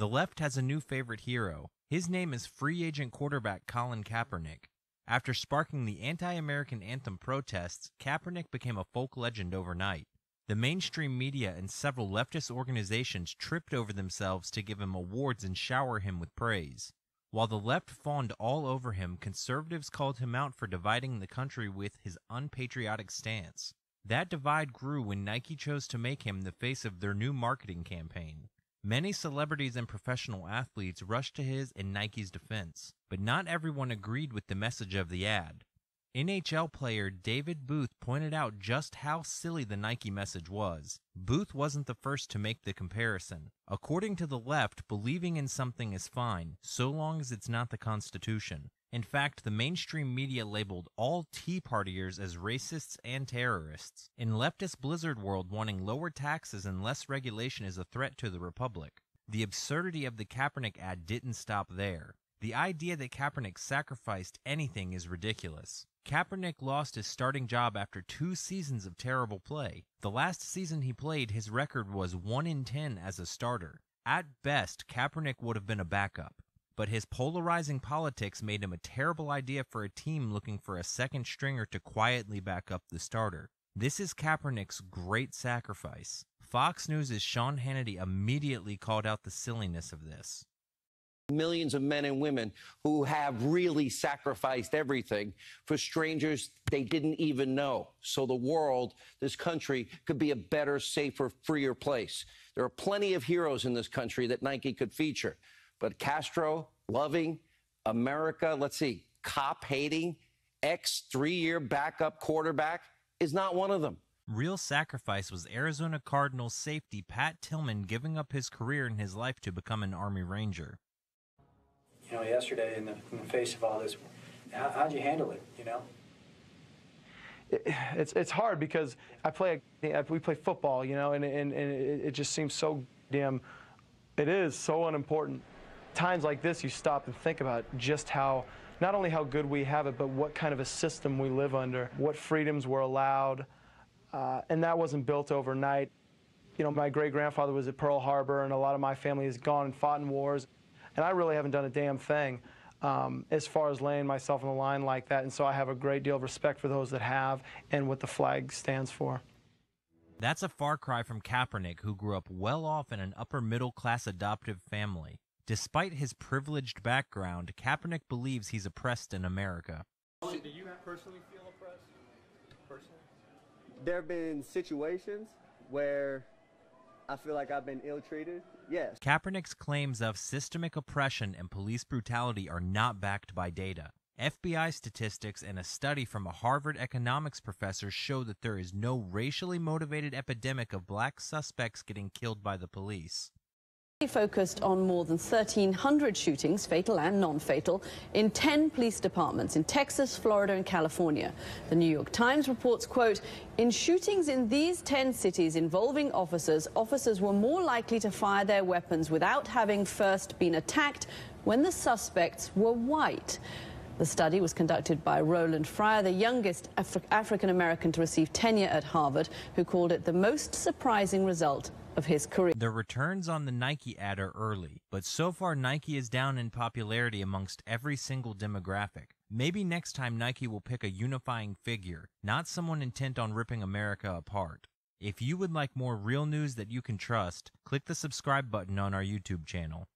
The left has a new favorite hero. His name is free agent quarterback Colin Kaepernick. After sparking the anti-American anthem protests, Kaepernick became a folk legend overnight. The mainstream media and several leftist organizations tripped over themselves to give him awards and shower him with praise. While the left fawned all over him, conservatives called him out for dividing the country with his unpatriotic stance. That divide grew when Nike chose to make him the face of their new marketing campaign. Many celebrities and professional athletes rushed to his and Nike's defense, but not everyone agreed with the message of the ad. NHL player David Booth pointed out just how silly the Nike message was. Booth wasn't the first to make the comparison. According to the left, believing in something is fine, so long as it's not the Constitution. In fact, the mainstream media labeled all Tea Partiers as racists and terrorists. In leftist blizzard world, wanting lower taxes and less regulation is a threat to the republic. The absurdity of the Kaepernick ad didn't stop there. The idea that Kaepernick sacrificed anything is ridiculous. Kaepernick lost his starting job after 2 seasons of terrible play. The last season he played, his record was 1-10 as a starter. At best, Kaepernick would have been a backup. But his polarizing politics made him a terrible idea for a team looking for a second stringer to quietly back up the starter. This is Kaepernick's great sacrifice. Fox News' Sean Hannity immediately called out the silliness of this. Millions of men and women who have really sacrificed everything for strangers they didn't even know. So the world, this country, could be a better, safer, freer place. There are plenty of heroes in this country that Nike could feature. But Castro, loving, America, let's see, cop-hating, ex-3-year backup quarterback is not one of them. Real sacrifice was Arizona Cardinals safety Pat Tillman giving up his career and his life to become an Army Ranger. You know, yesterday in the face of all this, how'd you handle it, you know? It's hard because we play football, you know, and it just seems so damn, it is so unimportant. Times like this, you stop and think about just how, not only how good we have it, but what kind of a system we live under, what freedoms were allowed, and that wasn't built overnight. You know, my great-grandfather was at Pearl Harbor, and a lot of my family has gone and fought in wars. And I really haven't done a damn thing as far as laying myself on the line like that. And so I have a great deal of respect for those that have and what the flag stands for. That's a far cry from Kaepernick, who grew up well off in an upper-middle-class adoptive family. Despite his privileged background, Kaepernick believes he's oppressed in America. Do you personally feel oppressed? Personally? There have been situations where I feel like I've been ill-treated, yes. Kaepernick's claims of systemic oppression and police brutality are not backed by data. FBI statistics and a study from a Harvard economics professor show that there is no racially motivated epidemic of black suspects getting killed by the police. He focused on more than 1,300 shootings, fatal and non-fatal, in 10 police departments in Texas, Florida, and California. The New York Times reports, quote, in shootings in these 10 cities involving officers were more likely to fire their weapons without having first been attacked when the suspects were white. The study was conducted by Roland Fryer, the youngest African-American to receive tenure at Harvard, who called it the most surprising result of his career. The returns on the Nike ad are early, but so far Nike is down in popularity amongst every single demographic. Maybe next time Nike will pick a unifying figure, not someone intent on ripping America apart. If you would like more real news that you can trust, click the subscribe button on our YouTube channel.